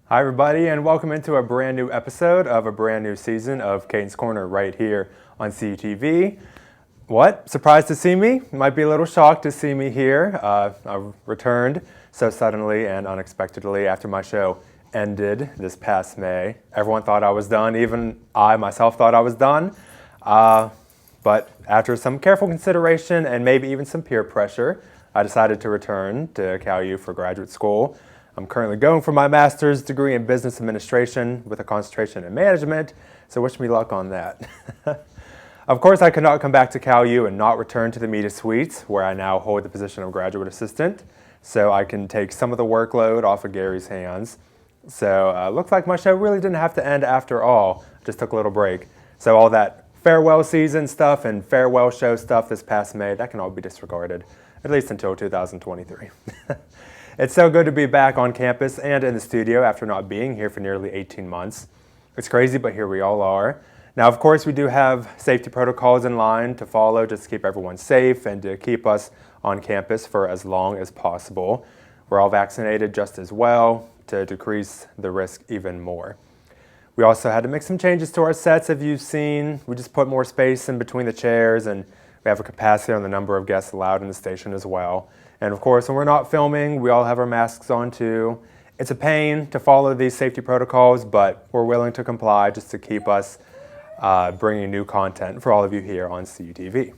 Hi everybody, and welcome into a brand new episode of a brand new season of Caden's Corner right here on CUTV. What? Surprised to see me? Might be a little shocked to see me here. I returned so suddenly and unexpectedly after my show ended this past May. Everyone thought I was done, even I myself thought I was done. But after some careful consideration and maybe even some peer pressure, I decided to return to Cal U for graduate school. I'm currently going for my master's degree in business administration with a concentration in management, so wish me luck on that. Of course, I could not come back to Cal U and not return to the media suite, where I now hold the position of graduate assistant, so I can take some of the workload off of Gary's hands. So looks like my show really didn't have to end after all, just took a little break. So all that farewell season stuff and farewell show stuff this past May, that can all be disregarded, at least until 2023. It's so good to be back on campus and in the studio after not being here for nearly 18 months. It's crazy, but here we all are. Now, of course, we do have safety protocols in line to follow just to keep everyone safe and to keep us on campus for as long as possible. We're all vaccinated just as well to decrease the risk even more. We also had to make some changes to our sets, as you've seen. We just put more space in between the chairs, and we have a capacity on the number of guests allowed in the station as well. And of course, when we're not filming, we all have our masks on too. It's a pain to follow these safety protocols, but we're willing to comply just to keep us bringing new content for all of you here on CUTV.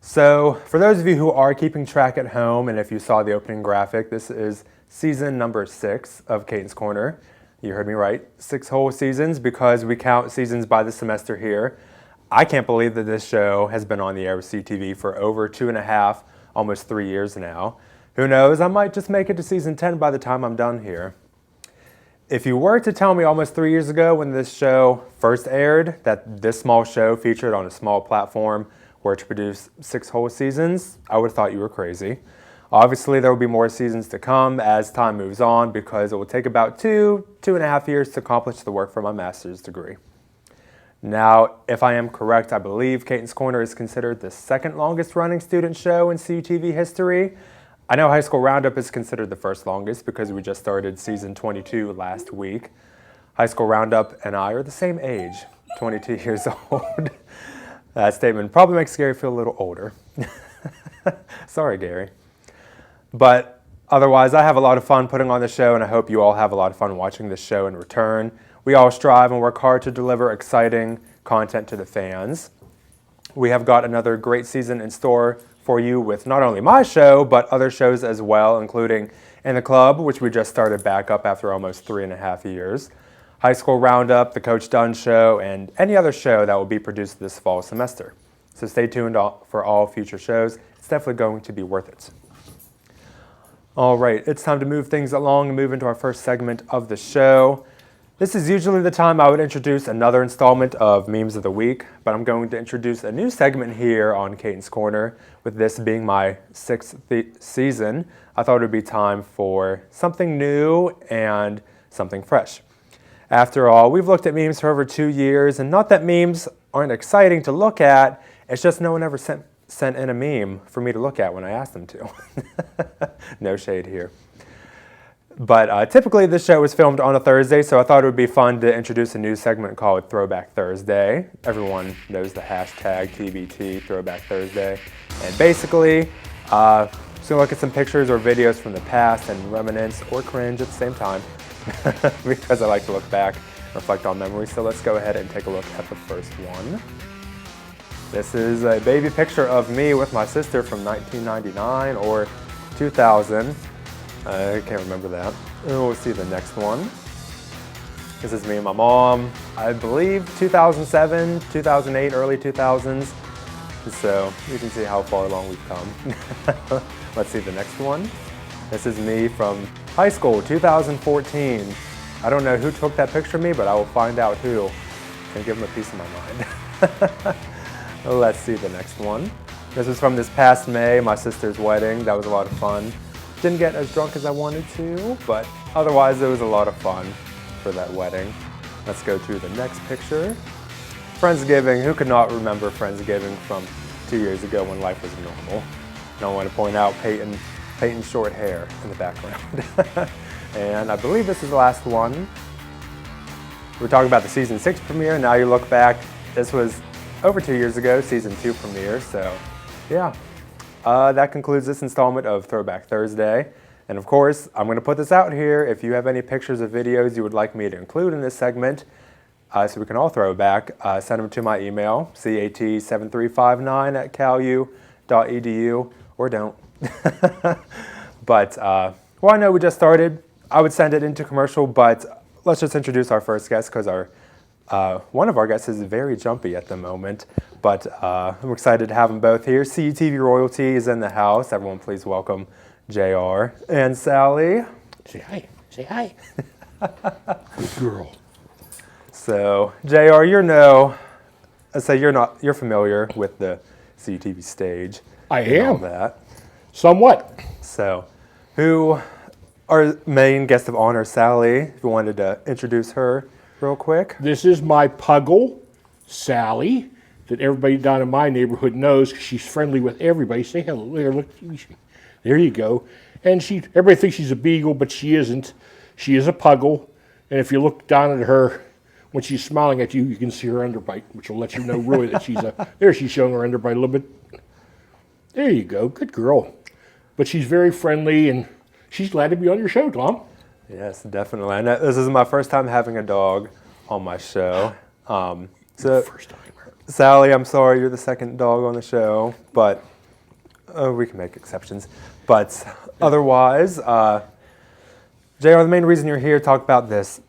So for those of you who are keeping track at home, and if you saw the opening graphic, this is season number 6 of Caden's Corner. You heard me right, 6 whole seasons, because we count seasons by the semester here. I can't believe that this show has been on the air with CUTV for over 2.5, almost 3 years now. Who knows, I might just make it to season 10 by the time I'm done here. If you were to tell me almost 3 years ago when this show first aired that this small show featured on a small platform were to produce 6 whole seasons, I would have thought you were crazy. Obviously, there will be more seasons to come as time moves on because it will take about 2.5 years to accomplish the work for my master's degree. Now, if I am correct, I believe Caden's Corner is considered the second longest running student show in CUTV history. I know High School Roundup is considered the first longest because we just started season 22 last week. High School Roundup and I are the same age, 22 years old. That statement probably makes Gary feel a little older. Sorry, Gary. But otherwise, I have a lot of fun putting on the show, and I hope you all have a lot of fun watching this show in return. We all strive and work hard to deliver exciting content to the fans. We have got another great season in store for you with not only my show, but other shows as well, including In the Club, which we just started back up after almost 3.5 years, High School Roundup, The Coach Dunn Show, and any other show that will be produced this fall semester. So stay tuned for all future shows. It's definitely going to be worth it. All right, it's time to move things along and move into our first segment of the show. This is usually the time I would introduce another installment of Memes of the Week, but I'm going to introduce a new segment here on Caden's Corner. With this being my 6th season, I thought it would be time for something new and something fresh. After all, we've looked at memes for over 2 years, and not that memes aren't exciting to look at, it's just no one ever sent in a meme for me to look at when I asked them to. No shade here. But typically this show is filmed on a Thursday, so I thought it would be fun to introduce a new segment called Throwback Thursday. Everyone knows the hashtag TBT, Throwback Thursday. And basically, just gonna look at some pictures or videos from the past and reminisce or cringe at the same time because I like to look back, reflect on memories. So let's go ahead and take a look at the first one. This is a baby picture of me with my sister from 1999 or 2000. I can't remember that. We'll see the next one. This is me and my mom, I believe 2007, 2008, early 2000s. So you can see how far along we've come. Let's see the next one. This is me from high school, 2014. I don't know who took that picture of me, but I will find out who and give them a piece of my mind. Let's see the next one. This is from this past May, my sister's wedding. That was a lot of fun. Didn't get as drunk as I wanted to, but otherwise it was a lot of fun for that wedding. Let's go to the next picture. Friendsgiving, who could not remember Friendsgiving from 2 years ago when life was normal? And I want to point out Peyton's short hair in the background. And I believe this is the last one. We're talking about the season 6 premiere. Now you look back, this was over 2 years ago, season 2 premiere. So yeah, that concludes this installment of Throwback Thursday. And of course, I'm going to put this out here. If you have any pictures or videos you would like me to include in this segment, so we can all throw back, send them to my email, cat7359@calu.edu, or don't. But, well, I know we just started. I would send it into commercial, but let's just introduce our first guest, because one of our guests is very jumpy at the moment. But I'm excited to have them both here. CUTV royalty is in the house. Everyone please welcome JR and Sally. Say hi. Say hi. Good girl. So, JR, you're familiar with the CUTV stage. I and all am. that. Somewhat. So, who our main guest of honor, Sally, if you wanted to introduce her real quick. This is my puggle, Sally, that everybody down in my neighborhood knows because she's friendly with everybody. Say hello. There, look. There you go. And everybody thinks she's a beagle, but she isn't. She is a puggle. And if you look down at her, when she's smiling at you, you can see her underbite, which will let you know really that there she's showing her underbite a little bit. There you go. Good girl. But she's very friendly, and she's glad to be on your show, Tom. Yes, definitely. And this is my first time having a dog on my show. First time. Sally, I'm sorry you're the second dog on the show, but we can make exceptions. But otherwise, JR, the main reason you're here to talk about this,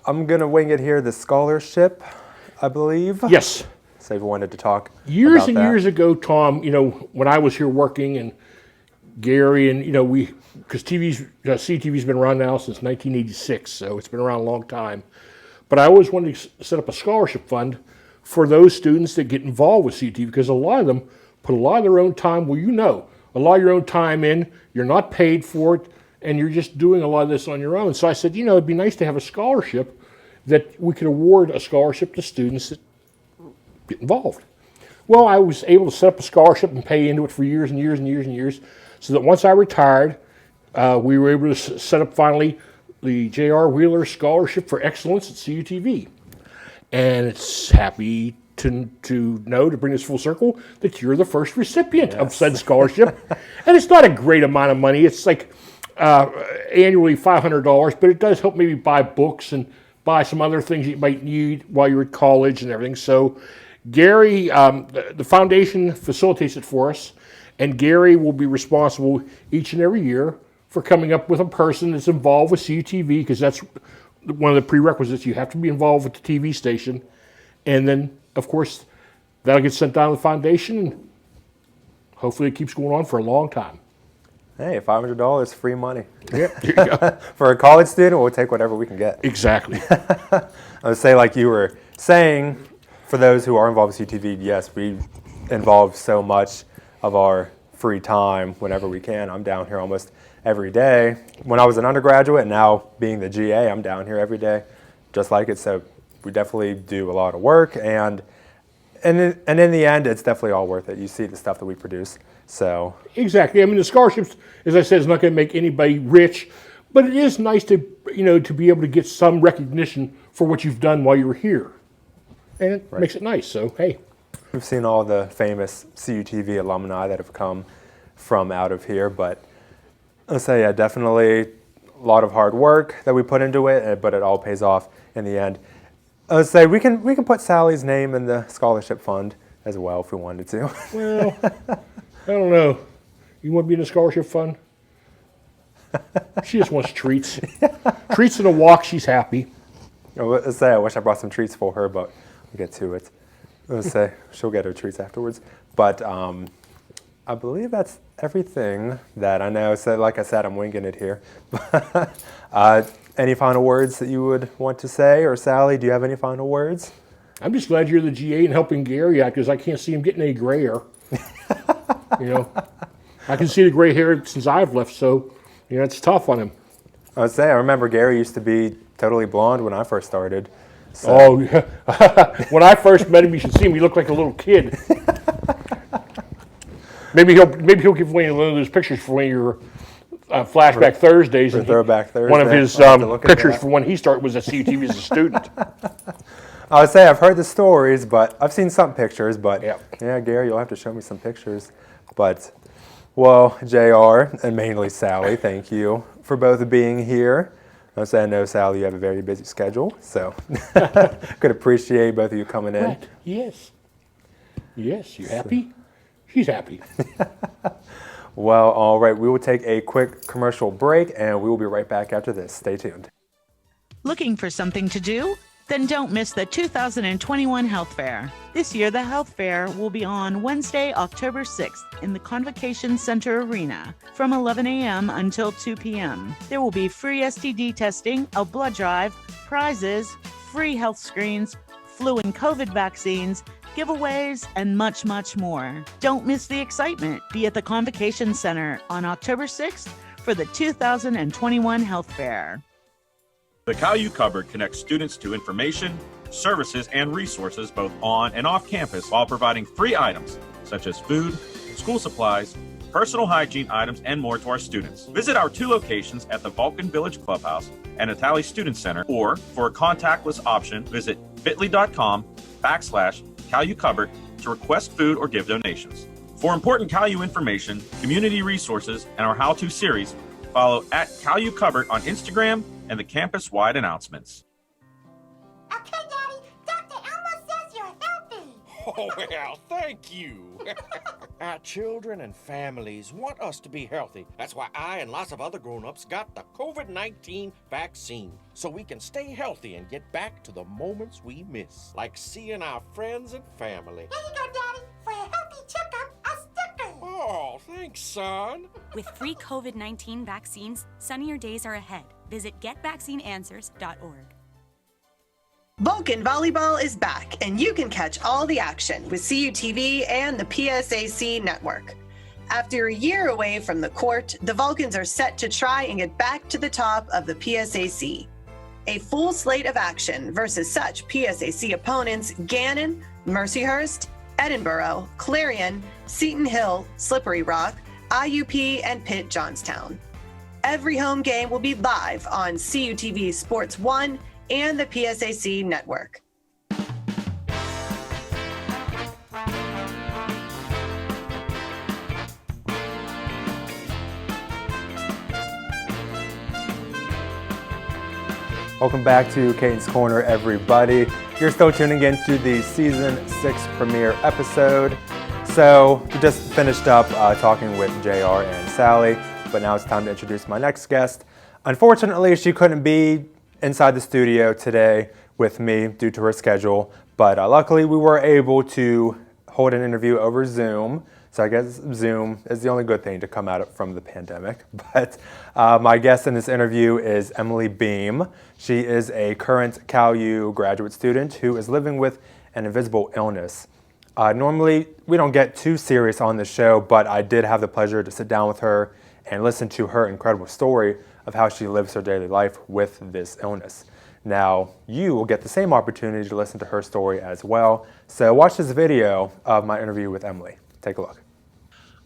I'm going to wing it here, the scholarship, I believe. Yes. So if you wanted to talk Years about and that. years ago, Tom, when I was here working, and Gary and, because CTV's been around now since 1986, so it's been around a long time. But I always wanted to set up a scholarship fund for those students that get involved with CTV, because a lot of them put a lot of their own time, a lot of your own time in, you're not paid for it, and you're just doing a lot of this on your own. So I said, it'd be nice to have a scholarship that we could award a scholarship to students that get involved. Well, I was able to set up a scholarship and pay into it for years and years and years and years, so that once I retired, we were able to set up finally the J.R. Wheeler Scholarship for Excellence at CUTV. And it's happy to bring this full circle, that you're the first recipient of said scholarship. And it's not a great amount of money. It's like annually $500, but it does help maybe buy books and buy some other things you might need while you're at college and everything. So Gary, the foundation facilitates it for us, and Gary will be responsible each and every year for coming up with a person that's involved with CUTV, because that's one of the prerequisites. You have to be involved with the TV station. And then, of course, that'll get sent down to the foundation, and hopefully it keeps going on for a long time. Hey, $500 free money. Yeah, there you go. For a college student, we'll take whatever we can get. Exactly. I would say, like you were saying, for those who are involved with CTV, yes, we involve so much of our free time whenever we can. I'm down here almost every day. When I was an undergraduate, and now being the GA, I'm down here every day, just like it. So we definitely do a lot of work, and in the end, it's definitely all worth it. You see the stuff that we produce. So Exactly. I mean, the scholarships, as I said, is not going to make anybody rich, but it is nice to be able to get some recognition for what you've done while you were here, and it makes it nice. So hey, we've seen all the famous CUTV alumni that have come from out of here, but I'll say, yeah, definitely a lot of hard work that we put into it, but it all pays off in the end. I would say we can put Sally's name in the scholarship fund as well if we wanted to. well, I don't know. You want to be in the scholarship fund? She just wants treats. Treats and a walk, she's happy. Let's say I wish I brought some treats for her, but we'll get to it. Let's say she'll get her treats afterwards. But I believe that's everything that I know. So like I said, I'm winging it here. Any final words that you would want to say? Or Sally, do you have any final words? I'm just glad you're the GA and helping Gary out, because I can't see him getting any grayer. I can see the gray hair since I've left, so it's tough on him. I would say I remember Gary used to be totally blonde when I first started. So. Oh, yeah. When I first met him, you should see him. He looked like a little kid. Maybe he'll give Wayne one of those pictures for when you're Flashback Thursdays. For And Throwback one of Thursday. his I'll have to look into pictures that. from when he started was at CUTV as a student. I would say I've heard the stories, but I've seen some pictures. But Yeah. yeah, Gary, you'll have to show me some pictures. But well, JR and mainly Sally, thank you for both being here. I know, Sally, you have a very busy schedule, so could appreciate both of you coming in. Right. Yes. Yes. You happy? She's happy. Well, all right, we will take a quick commercial break, and we will be right back after this. Stay tuned. Looking for something to do? Then don't miss the 2021 Health Fair. This year, the Health Fair will be on Wednesday, October 6th in the Convocation Center Arena from 11 a.m. until 2 p.m. There will be free STD testing, a blood drive, prizes, free health screens, flu and COVID vaccines, giveaways, and much, much more. Don't miss the excitement. Be at the Convocation Center on October 6th for the 2021 Health Fair. The Caillou Cupboard connects students to information, services, and resources both on and off campus while providing free items such as food, school supplies, personal hygiene items, and more to our students. Visit our 2 locations at the Vulcan Village Clubhouse and Atali Student Center, or for a contactless option, visit bit.ly.com/Caillou Cupboard to request food or give donations. For important Caillou information, community resources, and our how-to series, follow at Caillou Cupboard on Instagram and the campus-wide announcements. Okay, Daddy, Dr. Elmo says you're healthy. Oh, well, thank you. Our children and families want us to be healthy. That's why I and lots of other grown-ups got the COVID-19 vaccine, so we can stay healthy and get back to the moments we miss, like seeing our friends and family. Here you go, Daddy. For a healthy checkup, a sticker. Oh, thanks, son. With free COVID-19 vaccines, sunnier days are ahead. Visit getvaccineanswers.org. Vulcan Volleyball is back, and you can catch all the action with CUTV and the PSAC network. After a year away from the court, the Vulcans are set to try and get back to the top of the PSAC. A full slate of action versus such PSAC opponents Gannon, Mercyhurst, Edinburgh, Clarion, Seton Hill, Slippery Rock, IUP, and Pitt Johnstown. Every home game will be live on CUTV Sports 1 and the PSAC network. Welcome back to Caden's Corner, everybody. You're still tuning in to the Season 6 premiere episode. So, we just finished up talking with JR and Sally, but now it's time to introduce my next guest. Unfortunately, she couldn't be inside the studio today with me due to her schedule, but luckily we were able to hold an interview over Zoom. So I guess Zoom is the only good thing to come out from the pandemic. But my guest in this interview is Emily Beam. She is a current CalU graduate student who is living with an invisible illness. Normally, we don't get too serious on this show, but I did have the pleasure to sit down with her and listen to her incredible story of how she lives her daily life with this illness. Now, you will get the same opportunity to listen to her story as well. So watch this video of my interview with Emily. Take a look.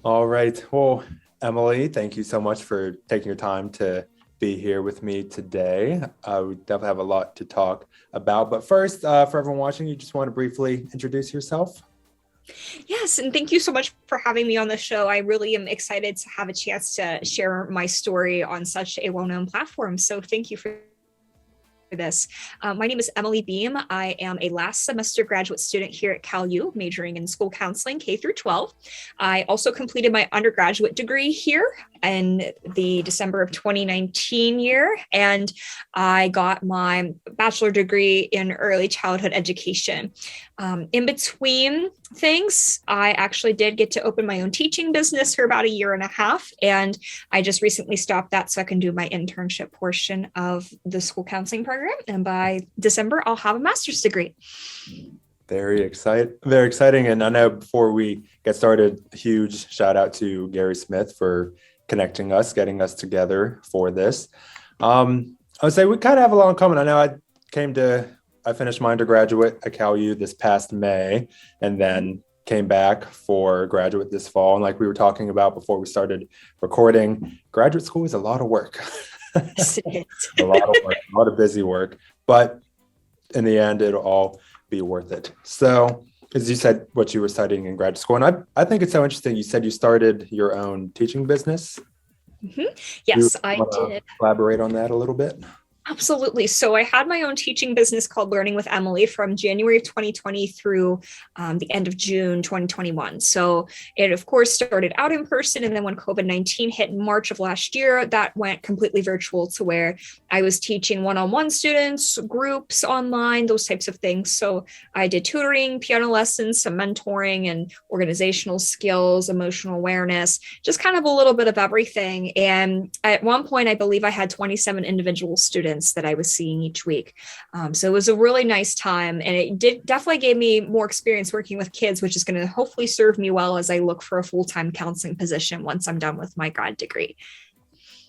All right. Well, Emily, thank you so much for taking your time to be here with me today. We definitely have a lot to talk about. But first, for everyone watching, you just want to briefly introduce yourself? Yes, and thank you so much for having me on the show. I really am excited to have a chance to share my story on such a well-known platform. So thank you for this. My name is Emily Beam. I am a last semester graduate student here at CalU, majoring in school counseling K through 12. I also completed my undergraduate degree here in the December of 2019 year, and I got my bachelor degree in early childhood education. In between things, I actually did get to open my own teaching business for about a year and a half, and I just recently stopped that so I can do my internship portion of the school counseling program, and by December, I'll have a master's degree. Very exciting. And I know before we get started, a huge shout out to Gary Smith for connecting us, getting us together for this. I would say we kind of have a lot in common. I know I finished my undergraduate at CalU this past May, and then came back for graduate this fall. And like we were talking about before we started recording, graduate school is a lot of work. Yes, it is. A lot of work, a lot of busy work. But in the end, it'll all be worth it. So, as you said, what you were studying in graduate school, and I think it's so interesting. You said you started your own teaching business. Yes, Do you I wanna did. Elaborate on that a little bit. Absolutely. So I had my own teaching business called Learning with Emily from January of 2020 through the end of June 2021. So it, of course, started out in person. And then when COVID-19 hit in March of last year, that went completely virtual to where I was teaching one-on-one students, groups online, those types of things. So I did tutoring, piano lessons, some mentoring and organizational skills, emotional awareness, just kind of a little bit of everything. And at one point, I believe I had 27 individual students that I was seeing each week. So it was a really nice time, and it definitely gave me more experience working with kids, which is going to hopefully serve me well as I look for a full-time counseling position once I'm done with my grad degree.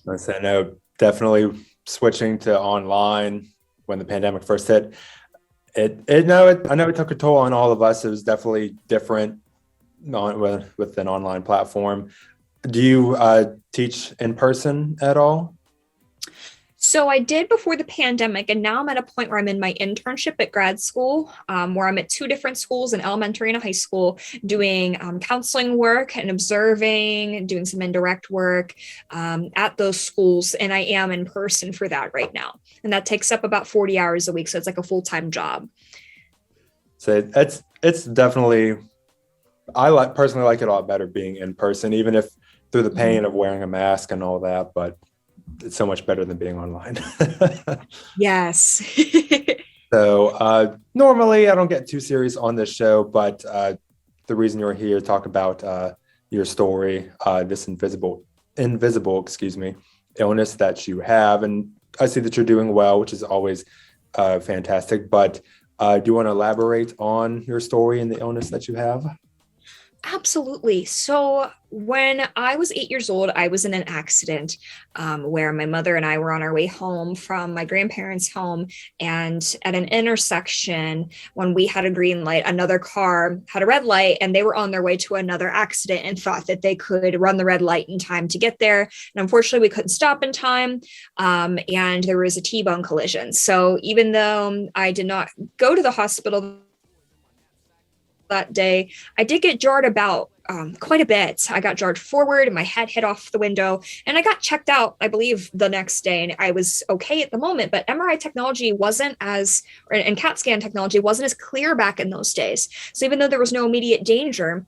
I know definitely switching to online when the pandemic first hit. I know it took a toll on all of us. It was definitely different with an online platform. Do you teach in person at all? So I did before the pandemic, and now I'm at a point where I'm in my internship at grad school, where I'm at two different schools, an elementary and a high school, doing counseling work and observing, doing some indirect work at those schools. And I am in person for that right now. And that takes up about 40 hours a week. So it's like a full-time job. So it's definitely, personally like it a lot better being in person, even if through the pain of wearing a mask and all that, but it's so much better than being online. Yes. So normally I don't get too serious on this show, but the reason you're here to talk about your story, this invisible, illness that you have. And I see that you're doing well, which is always fantastic. But do you want to elaborate on your story and the illness that you have? Absolutely. So when I was 8 years old, I was in an accident where my mother and I were on our way home from my grandparents' home. And at an intersection, when we had a green light, another car had a red light, and they were on their way to another accident and thought that they could run the red light in time to get there. And unfortunately, we couldn't stop in time. And there was a T-bone collision. So even though I did not go to the hospital that day, I did get jarred about quite a bit. I got jarred forward and my head hit off the window, and I got checked out, I believe, the next day, and I was okay at the moment, but MRI technology and CAT scan technology wasn't as clear back in those days. So even though there was no immediate danger,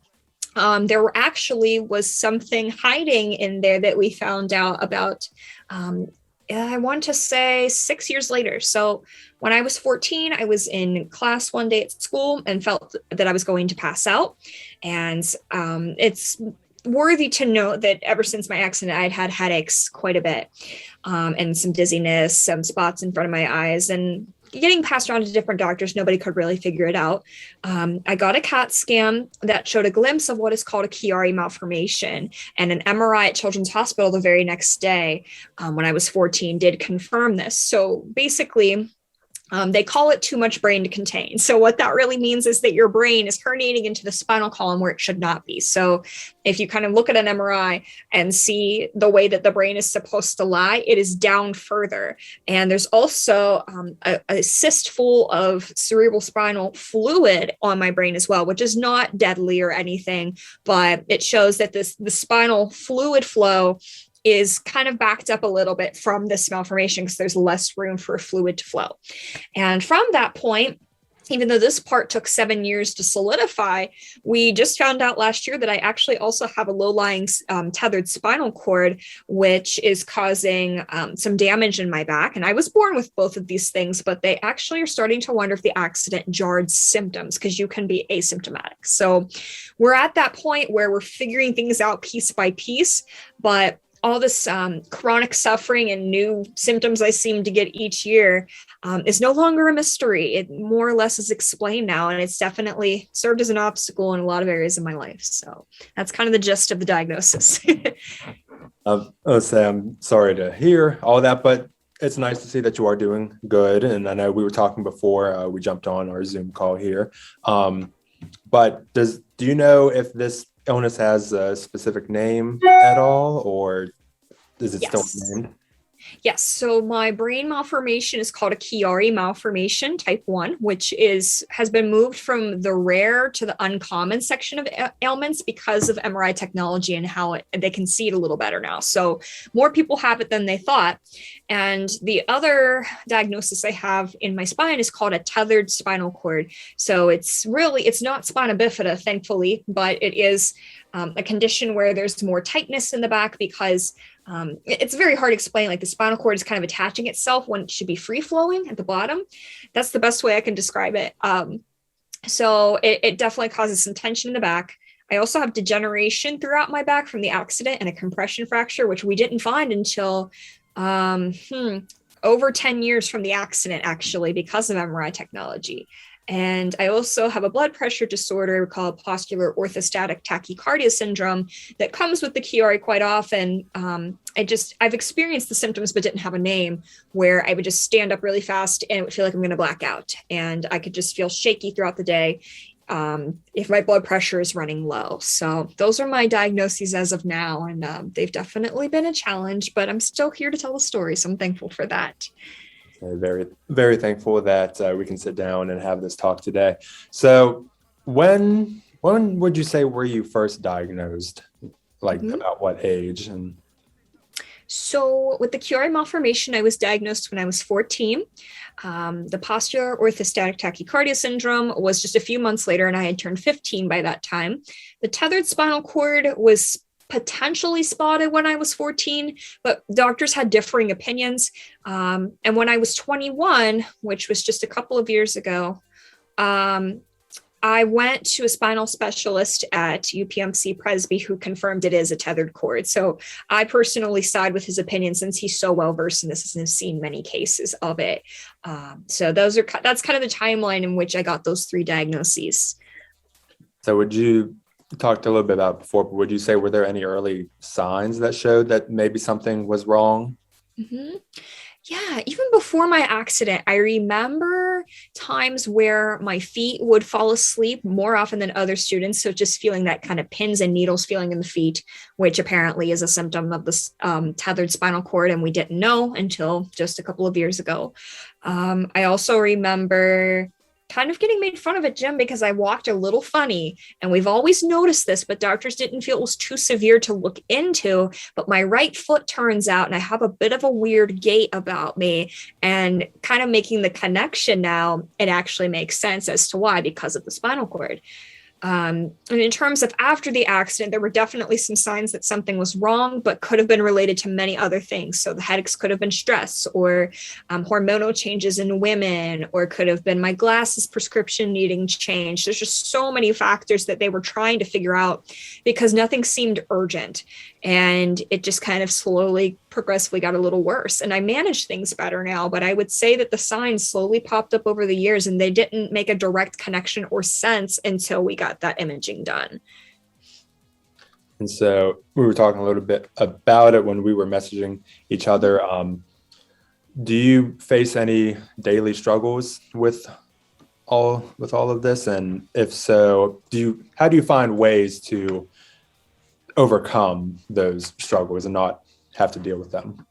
there was something hiding in there that we found out about, I want to say 6 years later. So when I was 14, I was in class one day at school and felt that I was going to pass out. And it's worthy to note that ever since my accident, I'd had headaches quite a bit, and some dizziness, some spots in front of my eyes, and getting passed around to different doctors, nobody could really figure it out. I got a CAT scan that showed a glimpse of what is called a Chiari malformation, and an MRI at Children's Hospital the very next day, when I was 14, did confirm this. So basically, they call it too much brain to contain. So what that really means is that your brain is herniating into the spinal column where it should not be. So if you kind of look at an MRI and see the way that the brain is supposed to lie, it is down further. And there's also a cyst full of cerebral spinal fluid on my brain as well, which is not deadly or anything, but it shows that the spinal fluid flow is kind of backed up a little bit from this malformation because there's less room for fluid to flow. And from that point, even though this part took 7 years to solidify, we just found out last year that I actually also have a low-lying tethered spinal cord, which is causing some damage in my back. And I was born with both of these things, but they actually are starting to wonder if the accident jarred symptoms, because you can be asymptomatic. So we're at that point where we're figuring things out piece by piece, but all this chronic suffering and new symptoms I seem to get each year is no longer a mystery. It more or less is explained now, and it's definitely served as an obstacle in a lot of areas of my life. So that's kind of the gist of the diagnosis. I'll say I'm sorry to hear all that, but it's nice to see that you are doing good. And I know we were talking before we jumped on our Zoom call here. But do do you know if this illness has a specific name at all, or is it still Yes. named? Yes, so my brain malformation is called a Chiari malformation type 1, which has been moved from the rare to the uncommon section of ailments because of MRI technology and how they can see it a little better now. So more people have it than they thought. And the other diagnosis I have in my spine is called a tethered spinal cord. So it's not spina bifida, thankfully, but it is a condition where there's more tightness in the back because it's very hard to explain. Like the spinal cord is kind of attaching itself when it should be free flowing at the bottom. That's the best way I can describe it. So it definitely causes some tension in the back. I also have degeneration throughout my back from the accident and a compression fracture, which we didn't find until over 10 years from the accident, actually, because of MRI technology. And I also have a blood pressure disorder called postular orthostatic tachycardia syndrome that comes with the Chiari quite often. I've experienced the symptoms but didn't have a name, where I would just stand up really fast and it would feel like I'm going to black out. And I could just feel shaky throughout the day if my blood pressure is running low. So those are my diagnoses as of now. And they've definitely been a challenge, but I'm still here to tell the story. So I'm thankful for that. Very, very thankful that we can sit down and have this talk today. So when would you say were you first diagnosed? Like about what age? And so with the Chiari malformation, I was diagnosed when I was 14. The postular orthostatic tachycardia syndrome was just a few months later, and I had turned 15 by that time. The tethered spinal cord was potentially spotted when I was 14, but doctors had differing opinions. And when I was 21, which was just a couple of years ago, I went to a spinal specialist at UPMC Presby who confirmed it is a tethered cord. So I personally side with his opinion since he's so well versed in this and has seen many cases of it. So that's kind of the timeline in which I got those 3 diagnoses. so would you talked a little bit about before, but would you say were there any early signs that showed that maybe something was wrong? Mm-hmm. Yeah, even before my accident, I remember times where my feet would fall asleep more often than other students. So just feeling that kind of pins and needles feeling in the feet, which apparently is a symptom of this tethered spinal cord. And we didn't know until just a couple of years ago. I also remember kind of getting made fun of at gym because I walked a little funny. And we've always noticed this, but doctors didn't feel it was too severe to look into. But my right foot turns out and I have a bit of a weird gait about me, and kind of making the connection now, it actually makes sense as to why, because of the spinal cord. And in terms of after the accident, there were definitely some signs that something was wrong, but could have been related to many other things. So the headaches could have been stress or hormonal changes in women, or could have been my glasses prescription needing change. There's just so many factors that they were trying to figure out because nothing seemed urgent. And it just kind of slowly, progressively got a little worse. And I manage things better now, but I would say that the signs slowly popped up over the years and they didn't make a direct connection or sense until we got that imaging done. And so we were talking a little bit about it when we were messaging each other. Do you face any daily struggles with all of this? And if so, how do you find ways to overcome those struggles and not have to deal with them?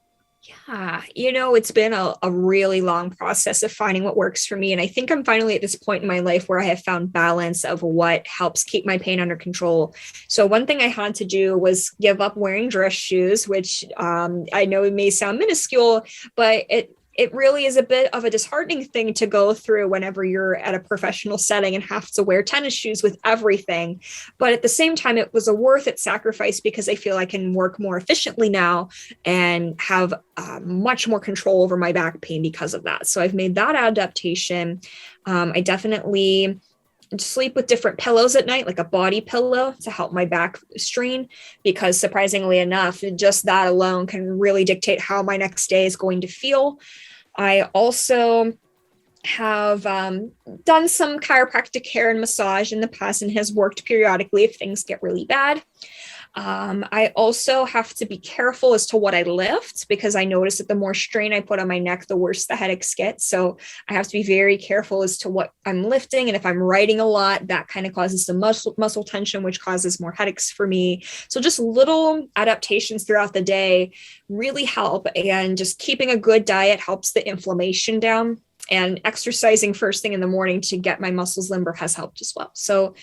Yeah, it's been a really long process of finding what works for me. And I think I'm finally at this point in my life where I have found balance of what helps keep my pain under control. So one thing I had to do was give up wearing dress shoes, which I know it may sound minuscule, but it really is a bit of a disheartening thing to go through whenever you're at a professional setting and have to wear tennis shoes with everything. But at the same time, it was a worth it sacrifice because I feel I can work more efficiently now and have much more control over my back pain because of that. So I've made that adaptation. I definitely sleep with different pillows at night, like a body pillow to help my back strain, because surprisingly enough, just that alone can really dictate how my next day is going to feel. I also have done some chiropractic care and massage in the past and has worked periodically if things get really bad. I also have to be careful as to what I lift because I notice that the more strain I put on my neck, the worse the headaches get. So I have to be very careful as to what I'm lifting. And if I'm writing a lot, that kind of causes some muscle tension, which causes more headaches for me. So just little adaptations throughout the day really help. And just keeping a good diet helps the inflammation down. And exercising first thing in the morning to get my muscles limber has helped as well. So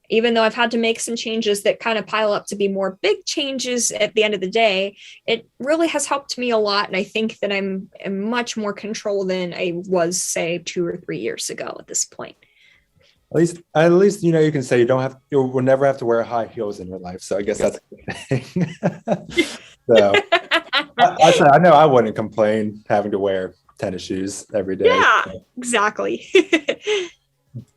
even though I've had to make some changes that kind of pile up to be more big changes at the end of the day, it really has helped me a lot. And I think that I'm in much more control than I was, say, 2 or 3 years ago at this point. At least you can say you will never have to wear high heels in your life. So I guess that's a good thing. So I know I wouldn't complain having to wear tennis shoes every day. Yeah, exactly.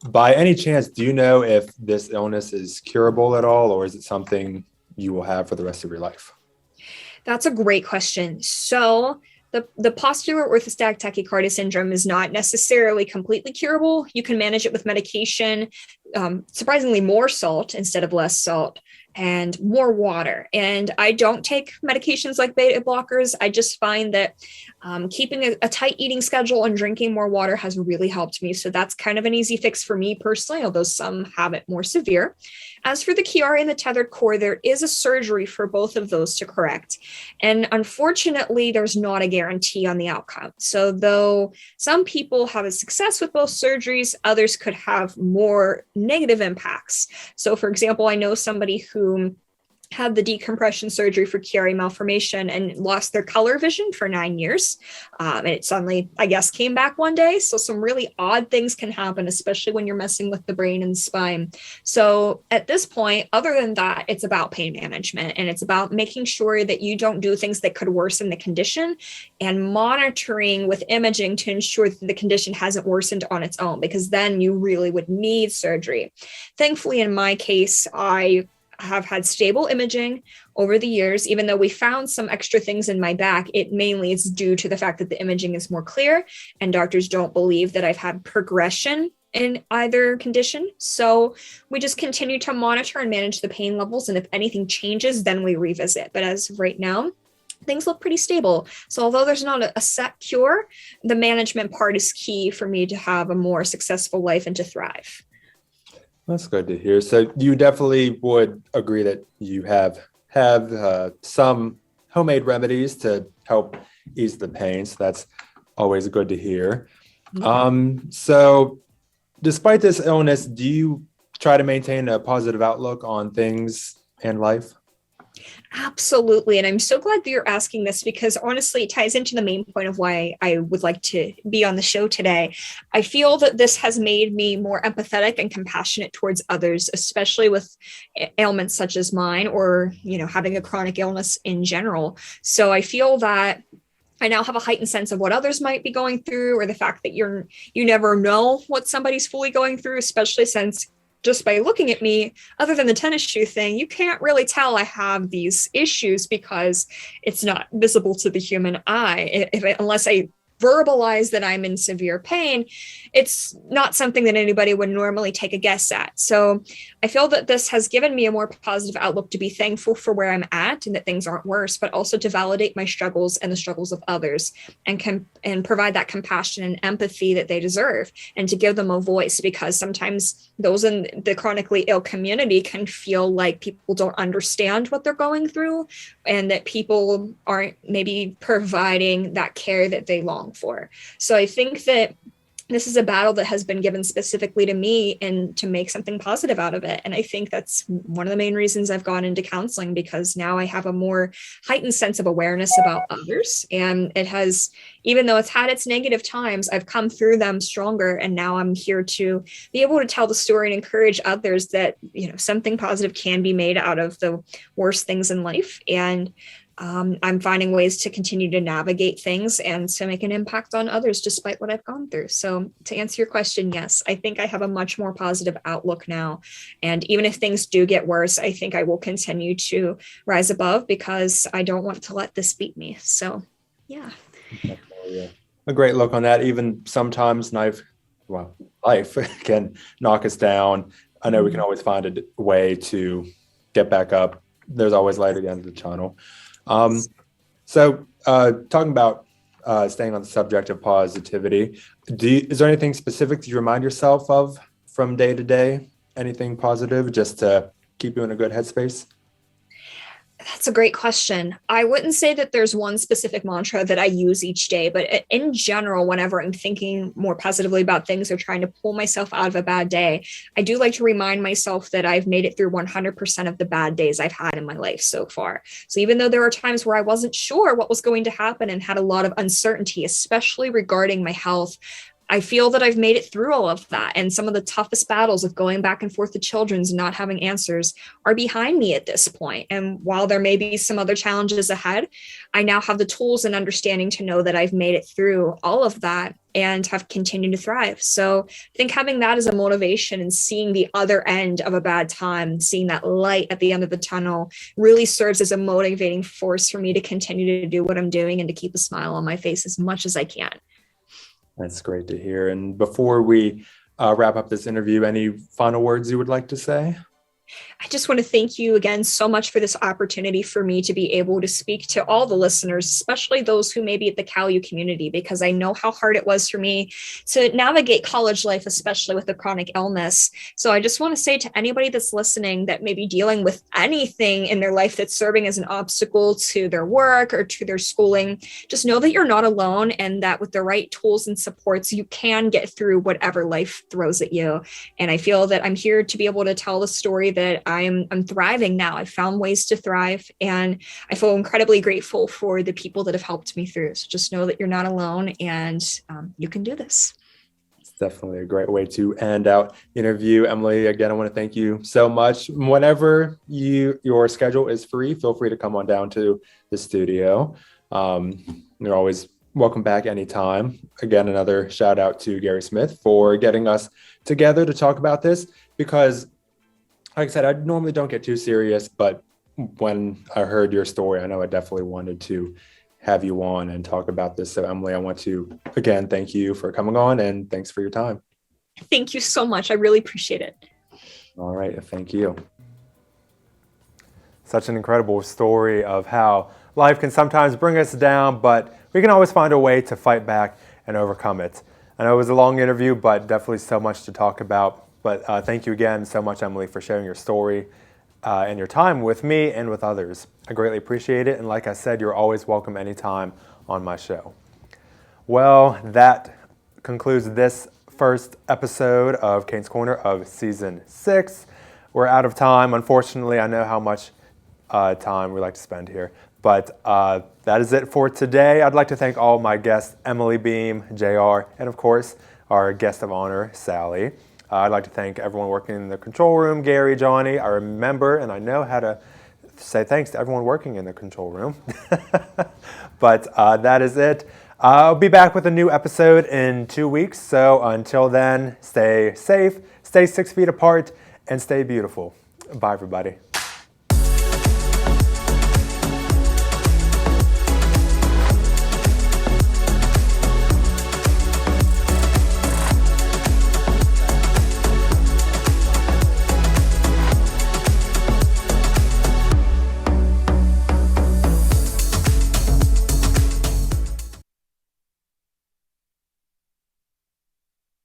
By any chance, do you know if this illness is curable at all, or is it something you will have for the rest of your life? That's a great question. So the postural orthostatic tachycardia syndrome is not necessarily completely curable. You can manage it with medication, surprisingly more salt instead of less salt, and more water. And I don't take medications like beta blockers. I just find that keeping a tight eating schedule and drinking more water has really helped me. So that's kind of an easy fix for me personally, although some have it more severe. As for the Chiari and the tethered core, there is a surgery for both of those to correct. And unfortunately, there's not a guarantee on the outcome. So though some people have a success with both surgeries, others could have more negative impacts. So for example, I know somebody who had the decompression surgery for Chiari malformation and lost their color vision for 9 years. And it suddenly, I guess, came back one day. So some really odd things can happen, especially when you're messing with the brain and the spine. So at this point, other than that, it's about pain management and it's about making sure that you don't do things that could worsen the condition and monitoring with imaging to ensure that the condition hasn't worsened on its own, because then you really would need surgery. Thankfully, in my case, I have had stable imaging over the years. Even though we found some extra things in my back, it mainly is due to the fact that the imaging is more clear and doctors don't believe that I've had progression in either condition. So we just continue to monitor and manage the pain levels. And if anything changes, then we revisit. But as of right now, things look pretty stable. So although there's not a set cure, the management part is key for me to have a more successful life and to thrive. That's good to hear. So you definitely would agree that you have some homemade remedies to help ease the pain. So that's always good to hear. So despite this illness, do you try to maintain a positive outlook on things in life? Absolutely. And I'm so glad that you're asking this because honestly, it ties into the main point of why I would like to be on the show today. I feel that this has made me more empathetic and compassionate towards others, especially with ailments such as mine or, having a chronic illness in general. So I feel that I now have a heightened sense of what others might be going through or the fact that you never know what somebody's fully going through, especially since just by looking at me, other than the tennis shoe thing, you can't really tell I have these issues because it's not visible to the human eye. Unless I verbalize that I'm in severe pain, it's not something that anybody would normally take a guess at. So I feel that this has given me a more positive outlook to be thankful for where I'm at and that things aren't worse, but also to validate my struggles and the struggles of others and provide that compassion and empathy that they deserve and to give them a voice, because sometimes those in the chronically ill community can feel like people don't understand what they're going through and that people aren't maybe providing that care that they long for. So I think that this is a battle that has been given specifically to me and to make something positive out of it. And I think that's one of the main reasons I've gone into counseling, because now I have a more heightened sense of awareness about others. And it has, even though it's had its negative times, I've come through them stronger. And now I'm here to be able to tell the story and encourage others that, something positive can be made out of the worst things in life. And I'm finding ways to continue to navigate things and to make an impact on others despite what I've gone through. So to answer your question, yes, I think I have a much more positive outlook now. And even if things do get worse, I think I will continue to rise above because I don't want to let this beat me. So, yeah. A great look on that. Even sometimes life can knock us down. I know we can always find a way to get back up there's always light at the end of the tunnel. Talking about staying on the subject of positivity, is there anything specific that you remind yourself of from day to day? Anything positive just to keep you in a good headspace? That's a great question. I wouldn't say that there's one specific mantra that I use each day, but in general, whenever I'm thinking more positively about things or trying to pull myself out of a bad day, I do like to remind myself that I've made it through 100% of the bad days I've had in my life so far. So even though there were times where I wasn't sure what was going to happen and had a lot of uncertainty, especially regarding my health, I feel that I've made it through all of that. And some of the toughest battles of going back and forth to Children's and not having answers are behind me at this point. And while there may be some other challenges ahead, I now have the tools and understanding to know that I've made it through all of that and have continued to thrive. So I think having that as a motivation and seeing the other end of a bad time, seeing that light at the end of the tunnel really serves as a motivating force for me to continue to do what I'm doing and to keep a smile on my face as much as I can. That's great to hear. And before we wrap up this interview, any final words you would like to say? I just want to thank you again so much for this opportunity for me to be able to speak to all the listeners, especially those who may be at the CalU community, because I know how hard it was for me to navigate college life, especially with a chronic illness. So I just want to say to anybody that's listening that may be dealing with anything in their life that's serving as an obstacle to their work or to their schooling, just know that you're not alone and that with the right tools and supports, you can get through whatever life throws at you. And I feel that I'm here to be able to tell the story that I'm thriving now. I've found ways to thrive, and I feel incredibly grateful for the people that have helped me through. So just know that you're not alone, and you can do this. It's definitely a great way to end out interview. Emily, again, I want to thank you so much. Whenever your schedule is free, feel free to come on down to the studio. You're always welcome back anytime. Again, another shout out to Gary Smith for getting us together to talk about this, because like I said, I normally don't get too serious, but when I heard your story, I know I definitely wanted to have you on and talk about this. So Emily, I want to, again, thank you for coming on and thanks for your time. Thank you so much. I really appreciate it. All right. Thank you. Such an incredible story of how life can sometimes bring us down, but we can always find a way to fight back and overcome it. I know it was a long interview, but definitely so much to talk about. But thank you again so much, Emily, for sharing your story and your time with me and with others. I greatly appreciate it. And like I said, you're always welcome anytime on my show. Well, that concludes this first episode of Canes Corner of Season 6. We're out of time. Unfortunately, I know how much time we like to spend here. But that is it for today. I'd like to thank all my guests, Emily Beam, JR, and of course, our guest of honor, Sally. I'd like to thank everyone working in the control room, Gary, Johnny. I remember and I know how to say thanks to everyone working in the control room. But that is it. I'll be back with a new episode in 2 weeks. So until then, stay safe, stay 6 feet apart, and stay beautiful. Bye, everybody.